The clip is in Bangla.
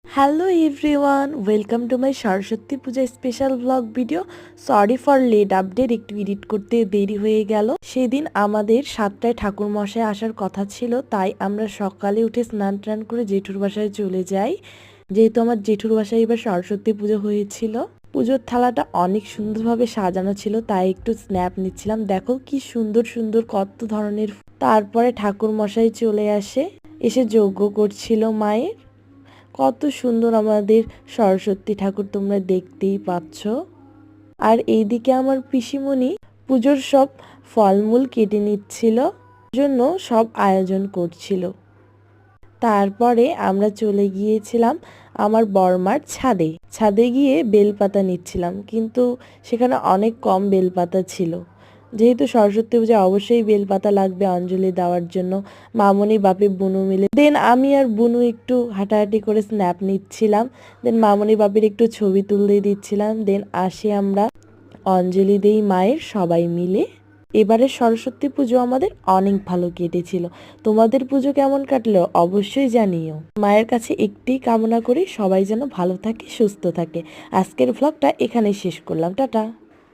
Hello everyone, welcome to my Saraswati Puja special vlog video. Sorry for late update, একটু এডিট করতে দেরি হয়ে গেল। সেদিন আমাদের 7টায় ঠাকুর মশাই আসার কথা ছিল, তাই আমরা সকালে উঠে স্নান টান করে জেঠুর বাসায় চলে যাই। যেহেতু আমার জেঠুর বাসায় এবার সরস্বতী পুজো হয়েছিল, পুজোর থালাটা অনেক সুন্দরভাবে সাজানো ছিল, তাই একটু স্ন্যাপ নিচ্ছিলাম। দেখো কি সুন্দর সুন্দর কত ধরনের। তারপরে ঠাকুর মশাই চলে আসে, এসে যজ্ঞ করছিল মায়ের। কত সুন্দর আমাদের সরস্বতী ঠাকুর, তোমরা দেখতেই পাচ্ছ। আর এইদিকে আমার পিসিমণি পুজোর সব ফলমূল কেটে নিচ্ছিল, জন্য সব আয়োজন করছিল। তারপরে আমরা চলে গিয়েছিলাম আমার বড়মার ছাদে। ছাদে গিয়ে বেলপাতা নিচ্ছিলাম, কিন্তু সেখানে অনেক কম বেলপাতা ছিল। যেহেতু সরস্বতী পূজা অবশ্যই বেলপাতা লাগবে অঞ্জলি দেওয়ার জন্য। মামনি বাপি বুনু মিলে, দেন আমি আর বুনু একটু হাঁটাহাঁটি করে স্ন্যাপ নিচ্ছিলাম। দেন মামনি বাপির একটু ছবি তুলে দিচ্ছিলাম। দেন আসি আমরা, অঞ্জলি দেই মায়ের সবাই মিলে। এবারে সরস্বতী পুজো আমাদের অনেক ভালো কেটেছিল। তোমাদের পুজো কেমন কাটলো অবশ্যই জানিও। মায়ের কাছে একটি কামনা করি, সবাই যেন ভালো থাকে, সুস্থ থাকে। আজকের ভ্লগটা এখানেই শেষ করলাম, টাটা।